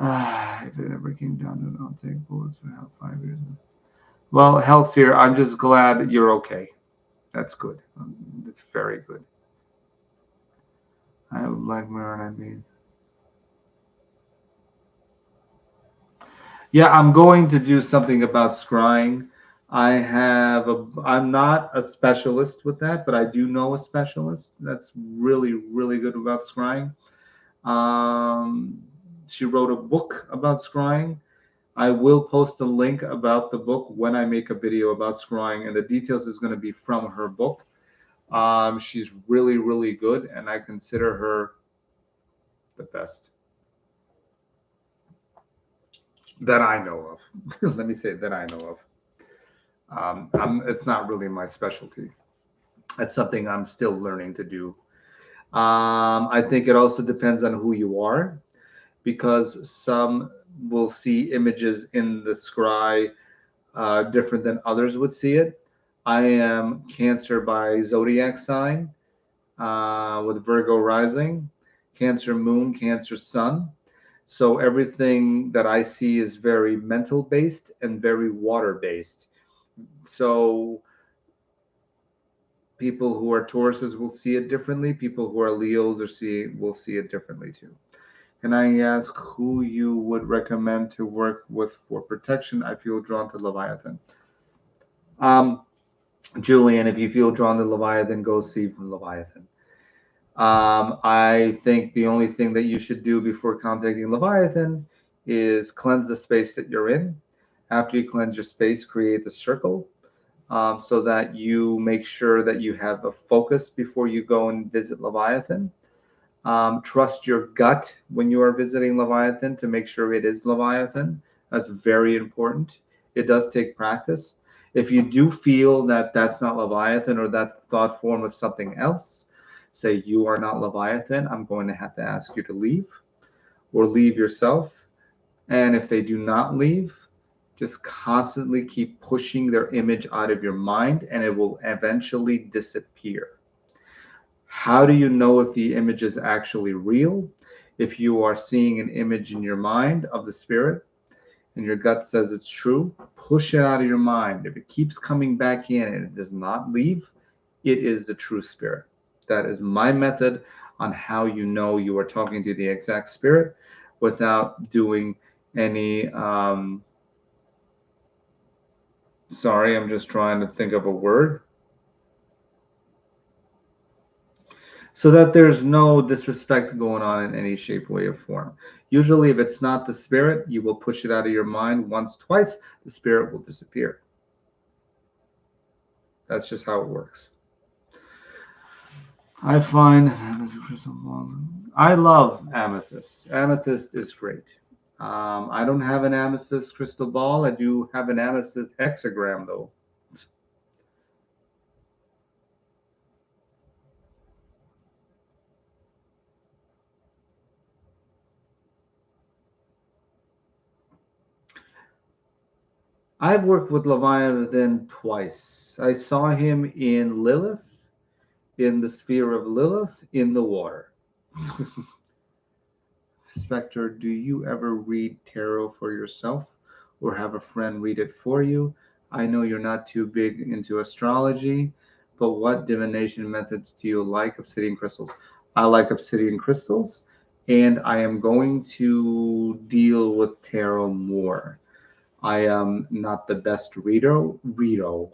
If it ever came down to it, I'll take bullets for how 5 years. Well, Hellseer, I'm just glad you're okay. That's good. That's very good. I have Black Mirror, and I mean, yeah, I'm going to do something about scrying. I'm not a specialist with that, but I do know a specialist that's really, really good about scrying. Um, she wrote a book about scrying. I will post a link about the book when I make a video about scrying, and the details is going to be from her book. She's really, really good, and I consider her the best that I know of. Let me say that I know of. It's not really my specialty. It's something I'm still learning to do. I think it also depends on who you are, because some will see images in the scry different than others would see it. I am Cancer by zodiac sign, with Virgo rising, Cancer moon, Cancer sun. So everything that I see is very mental based and very water based. So people who are Tauruses will see it differently. People who are Leos will see it differently too. Can I ask who you would recommend to work with for protection? I feel drawn to Leviathan. Um, Julian, if you feel drawn to Leviathan, go see from Leviathan. I think the only thing that you should do before contacting Leviathan is cleanse the space that you're in. After you cleanse your space, create the circle, so that you make sure that you have a focus before you go and visit Leviathan. Trust your gut when you are visiting Leviathan to make sure it is Leviathan. That's very important. It does take practice. If you do feel that that's not Leviathan, or that's the thought form of something else, say you are not Leviathan, I'm going to have to ask you to leave, or leave yourself. And if they do not leave, just constantly keep pushing their image out of your mind, and it will eventually disappear. How do you know if the image is actually real? If you are seeing an image in your mind of the spirit and your gut says it's true, push it out of your mind. If it keeps coming back in and it does not leave, it is the true spirit. That is my method on how you know you are talking to the exact spirit without doing any. Sorry, I'm just trying to think of a word. So that there's no disrespect going on in any shape, way, or form. Usually, if it's not the spirit, you will push it out of your mind once, twice, the spirit will disappear. That's just how it works. I find I love amethyst. Amethyst is great. I don't have an amethyst crystal ball. I do have an amethyst hexagram, though. I've worked with Leviathan twice. I saw him in Lilith, in the sphere of Lilith, in the water. Spectre, do you ever read tarot for yourself or have a friend read it for you? I know you're not too big into astrology, but what divination methods do you like? Obsidian crystals. I like obsidian crystals, and I am going to deal with tarot more. I am not the best reader. Reader.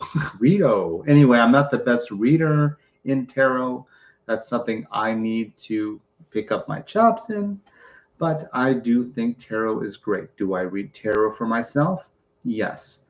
Anyway, I'm not the best reader in tarot. That's something I need to pick up my chops in. But I do think tarot is great. Do I read tarot for myself? Yes.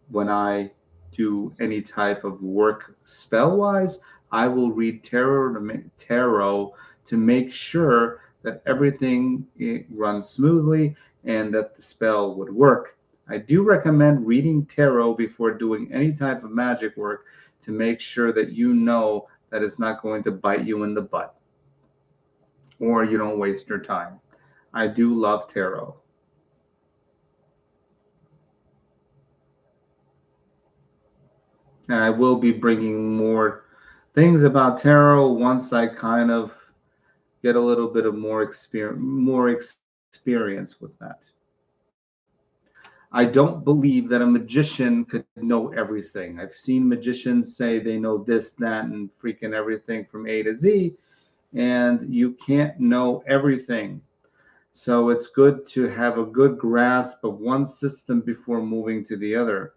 When I do any type of work spell wise, I will read tarot to make sure that everything runs smoothly and that the spell would work. I do recommend reading tarot before doing any type of magic work to make sure that you know that it's not going to bite you in the butt or you don't waste your time. I do love tarot. And I will be bringing more things about tarot once I kind of get a little bit of more experience experience with that. I don't believe that a magician could know everything. I've seen magicians say they know this, that, and freaking everything from A to Z, and you can't know everything. So it's good to have a good grasp of one system before moving to the other.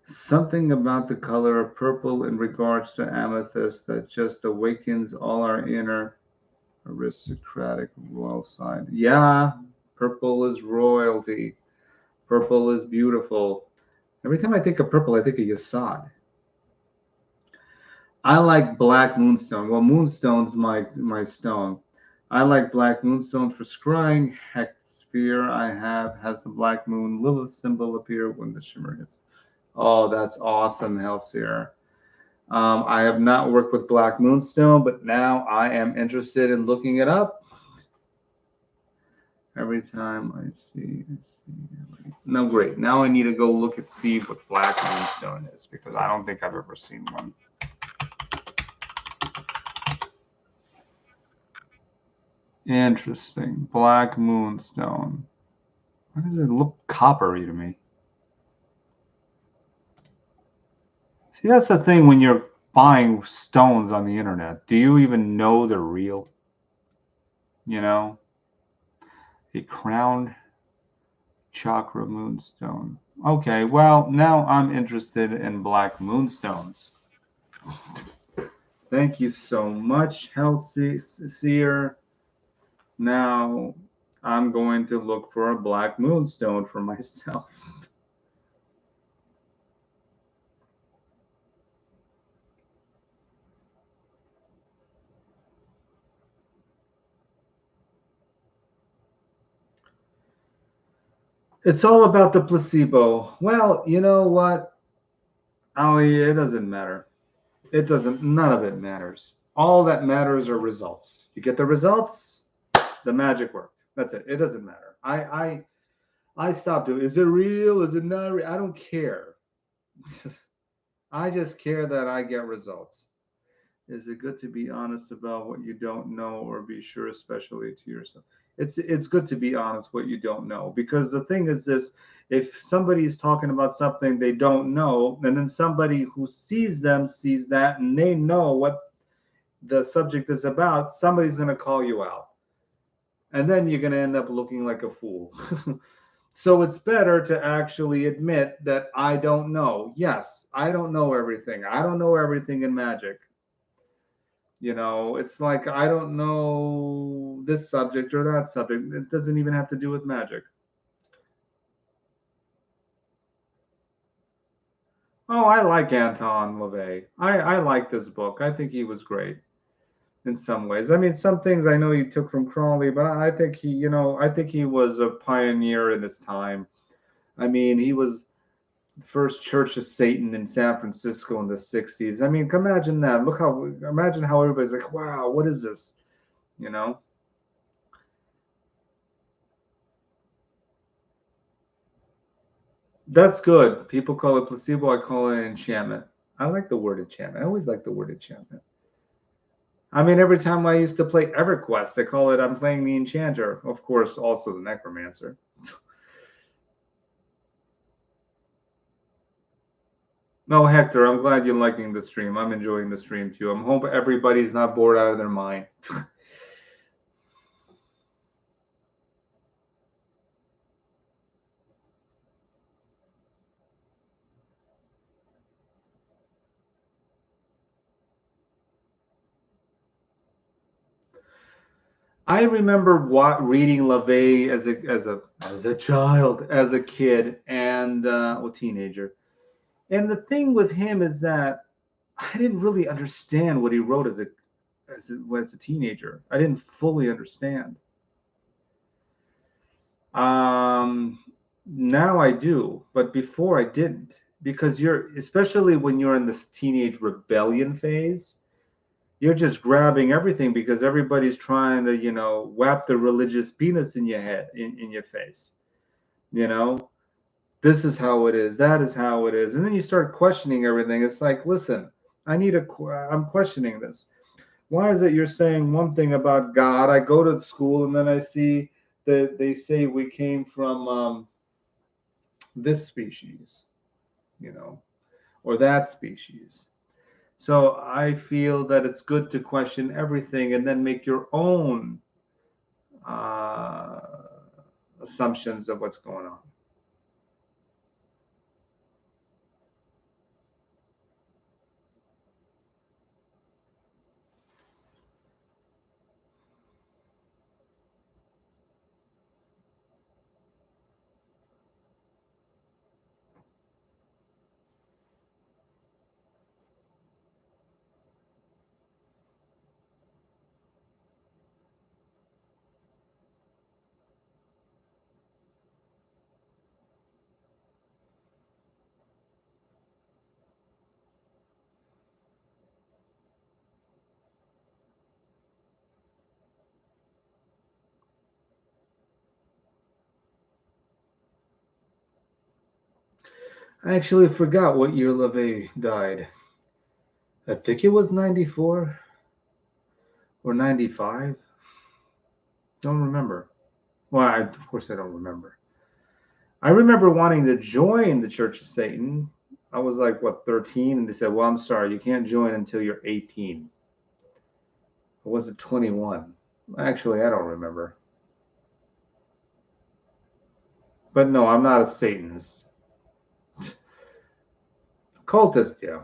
Something about the color of purple in regards to amethyst that just awakens all our inner aristocratic royal side. Yeah, purple is royalty. Purple is beautiful. Every time I think of purple, I think of Yasad. I like black moonstone. Well, moonstone's my stone. I like black moonstone for scrying. Hex sphere I have has the black moon Lilith symbol appear when the shimmer hits. Oh, that's awesome, Hellseer. I have not worked with black moonstone, but now I am interested in looking it up. Every time I see. No, great. Now I need to go look at see what black moonstone is because I don't think I've ever seen one. Interesting. Black moonstone. Why does it look coppery to me? See, that's the thing when you're buying stones on the internet. Do you even know they're real? You know? A crowned chakra moonstone. Okay, well, now I'm interested in black moonstones. Thank you so much, Hellseer. Now I'm going to look for a black moonstone for myself. It's all about the placebo. Well, you know what, Ali, it doesn't matter. It doesn't, none of it matters. All that matters are results. You get the results, the magic worked. That's it. It doesn't matter. I stopped doing. Is it real? Is it not real? I don't care. I just care that I get results. Is it good to be honest about what you don't know or be sure, especially to yourself? It's good to be honest what you don't know, because the thing is this: if somebody is talking about something they don't know, and then somebody who sees them sees that and they know what the subject is about, somebody's going to call you out, and then you're going to end up looking like a fool. So it's better to actually admit that I don't know. Yes, I don't know everything. I don't know everything in magic. You know, it's like I don't know this subject or that subject. It doesn't even have to do with magic. Oh, I like Anton LaVey. I like this book. I think he was great in some ways. I mean, some things I know he took from Crowley, but I think he, you know, I think he was a pioneer in his time. I mean, he was the first Church of Satan in San Francisco in the 60s. I mean, imagine that. Imagine how everybody's like, wow, what is this? You know? That's good. People call it placebo. I call it enchantment. I like the word enchantment. I always like the word enchantment. I mean, every time I used to play EverQuest, they call it I'm playing the enchanter. Of course, also the necromancer. No, Hector, I'm glad you're liking the stream. I'm enjoying the stream too. I'm hoping everybody's not bored out of their mind. I remember reading LaVey as a child, as a kid, and well, teenager. And the thing with him is that I didn't really understand what he wrote as a teenager. I didn't fully understand. Now I do, but before I didn't, because you're, especially when you're in this teenage rebellion phase, you're just grabbing everything because everybody's trying to, you know, whap the religious penis in your head, in your face. You know, this is how it is, that is how it is, and then you start questioning everything. It's like, listen, I'm questioning this. Why is it you're saying one thing about God? I go to the school and then I see that they say we came from this species, you know, or that species. So I feel that it's good to question everything and then make your own uh, assumptions of what's going on. I actually forgot what year LaVey died. I think it was 94 or 95. Don't remember. Well, of course I don't remember. I remember wanting to join the Church of Satan. I was like, what, 13? And they said, well, I'm sorry, you can't join until you're 18. Or was it 21? Actually, I don't remember. But no, I'm not a Satanist. Cultist, yeah.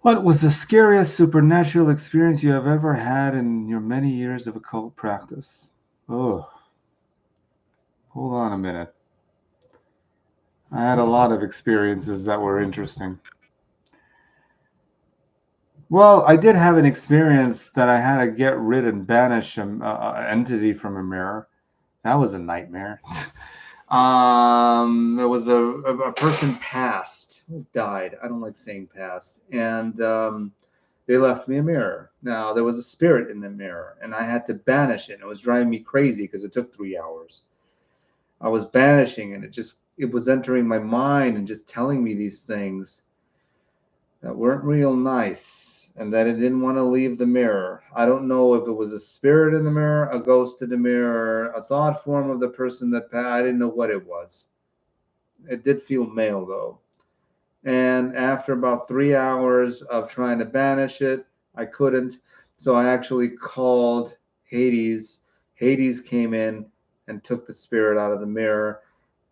What was the scariest supernatural experience you have ever had in your many years of occult practice? Oh, hold on a minute. I had a lot of experiences that were interesting. Well, I did have an experience that I had to get rid and banish an entity from a mirror. That was a nightmare. There was a person passed, died. I don't like saying passed, and they left me a mirror. Now there was a spirit in the mirror, and I had to banish it. It was driving me crazy because it took 3 hours. I was banishing, and it was entering my mind and just telling me these things that weren't real nice, and that it didn't want to leave the mirror. I don't know if it was a spirit in the mirror, a ghost in the mirror, a thought form of the person that passed. I didn't know what it was. It did feel male though. And after about 3 hours of trying to banish it, I couldn't. So I actually called Hades. Hades came in and took the spirit out of the mirror,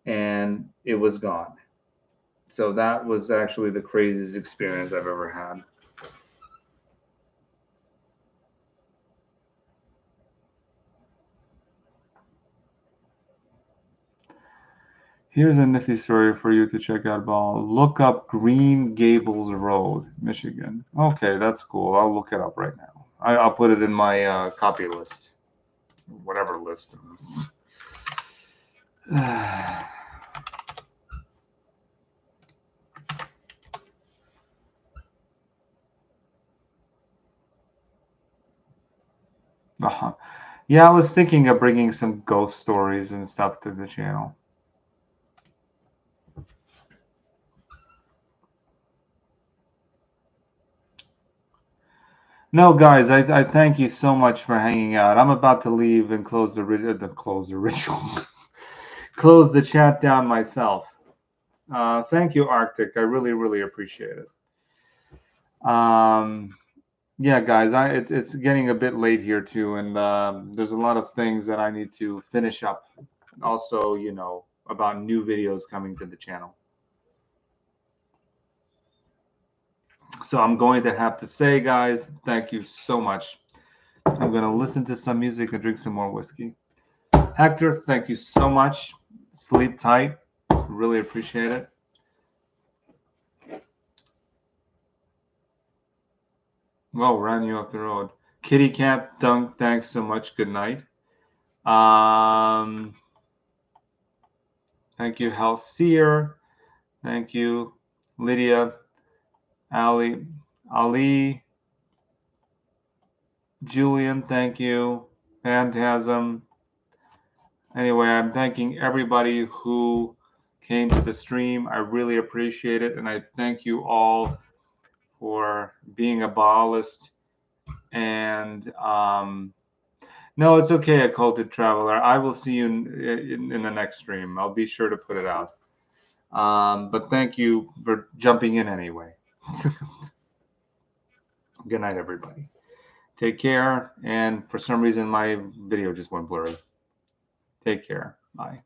and it was gone. So that was actually the craziest experience I've ever had. Here's a nifty story for you to check out, Baal. Look up Green Gables Road, Michigan. Okay, that's cool. I'll look it up right now. I'll put it in my copy list, whatever list. Uh-huh. Yeah, I was thinking of bringing some ghost stories and stuff to the channel. No, guys, I thank you so much for hanging out. I'm about to leave and close the ritual, close the chat down myself. Thank you, Arctic. I really, really appreciate it. Yeah, guys, it's getting a bit late here too, and there's a lot of things that I need to finish up. Also, about new videos coming to the channel. So I'm going to have to say, guys, thank you so much. I'm going to listen to some music and drink some more whiskey. Hector, thank you so much. Sleep tight. Really appreciate it. Well, ran you off the road. Kitty Cat Dunk, thanks so much. Good night. Thank you, Halseer. Thank you, Lydia, Ali, Julian. Thank you, Phantasm. Anyway, I'm thanking everybody who came to the stream. I really appreciate it, and I thank you all for being a Baalist. And no, it's okay, Occulted Traveler. I will see you in the next stream. I'll be sure to put it out. But thank you for jumping in anyway. Good night, everybody. Take care. And for some reason, my video just went blurry. Take care. Bye.